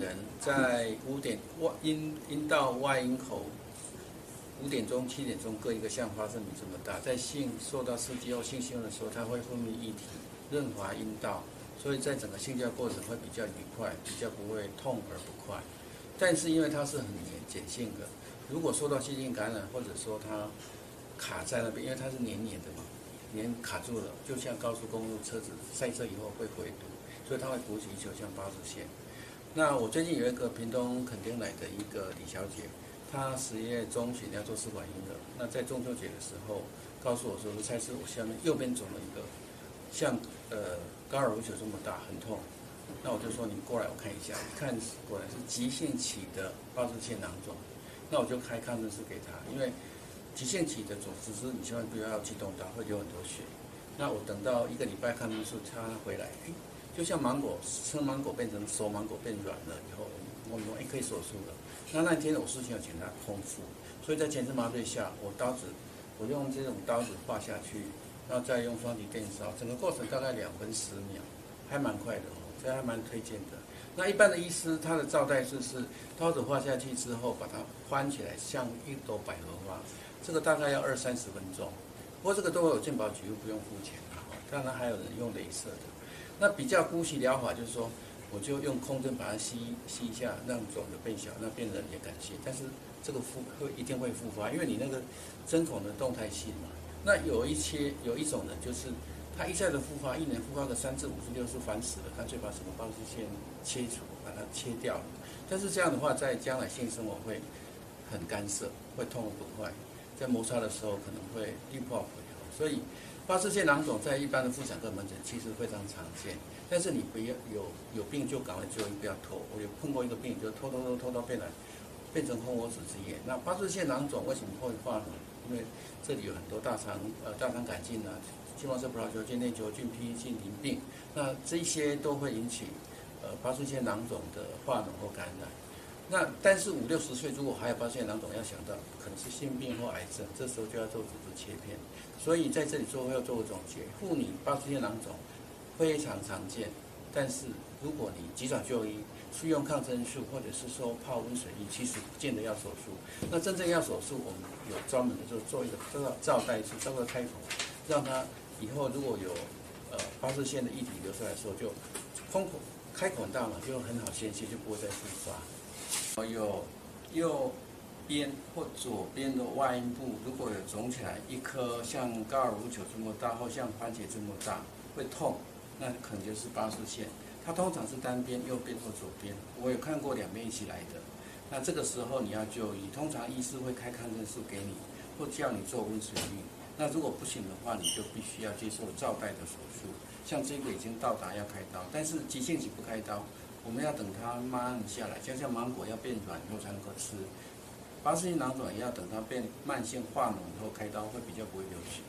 人在阴道外阴口5点钟、7点钟各一个像花生米这么大，在性受到刺激后性兴奋的时候，它会分泌液体润滑阴道，所以在整个性交过程会比较愉快，比较不会痛而不快。但是因为它是很碱性的，如果受到细菌感染，或者说它卡在那边，因为它是黏黏的嘛，黏卡住了，就像高速公路车子塞车以后会回堵，所以它会鼓起一球像巴氏腺。那我最近有一个屏东垦丁来的一个李小姐，她10月中旬要做试管婴儿，那在中秋节的时候告诉我说，蔡司我下面右边肿了一个像高尔夫球这么大，很痛。那我就说你过来我看一下，一看果然是急性期的巴氏腺囊肿。那我就开抗生素给她，因为急性期的肿，只是你千万不要激动到，会流很多血。那我等到1个礼拜抗生素擦回来，就像芒果生芒果变成熟芒果变软了以后，我们说可以手术了。那天我事情要请他空腹，所以在前置麻醉下，我用这种刀子划下去，然后再用双极电烧，整个过程大概2分10秒，还蛮快的哦，这还蛮推荐的。那一般的医师他的照带是刀子划下去之后，把它翻起来像一朵百合花，这个大概要20-30分钟。不过这个都有健保给付，不用付钱啊。当然还有人用雷射的。那比较姑息疗法就是说，我就用空针把它吸一下，让肿的变小，那病人也感谢。但是这个一定会复发，因为你那个针孔的动态性嘛。那有一种人就是他一下子复发，1年复发个3次、5次、6次，烦死了，干脆把整个巴氏腺切除，把它切掉了。但是这样的话，在将来性生活会很干涉，会痛得不快，在摩擦的时候可能会力破回。所以巴氏腺囊肿在一般的妇产科门诊其实非常常见，但是你不要有病就赶快就医，不要拖。我有碰过一个病，就拖到变成蜂窝子之炎。那巴氏腺囊肿为什么会发呢？因为这里有很多大肠杆菌啊、青黄色葡萄球菌、内球菌、皮炎淋病，那这些都会引起巴氏腺囊肿的化脓或感染。那但是50-60岁如果还有巴氏腺囊肿，要想到可能是性病或癌症，这时候就要做组织切片。所以在这里要做个总结，妇女巴氏腺囊肿非常常见，但是如果你及早就医，去用抗生素或者是说泡温水浴，其实不见得要手术。那真正要手术，我们有专门的就做一个罩带术，叫做开孔，让它以后如果有巴氏腺的液体流出来的时候，就开口大嘛，就很好宣泄，就不会再复发。有右边或左边的外阴部如果有肿起来，一颗像高尔夫球这么大，或像番茄这么大，会痛，那可能就是巴氏腺。它通常是单边，右边或左边。我有看过2边一起来的。那这个时候你要就医，通常医师会开抗生素给你，或叫你做温水浴。那如果不行的话，你就必须要接受罩带的手术。像这个已经到达要开刀，但是急性期不开刀，我们要等它慢下来，就像芒果要变软以后才能够吃。巴氏腺囊肿也要等它变慢性化脓以后开刀，会比较不会流血。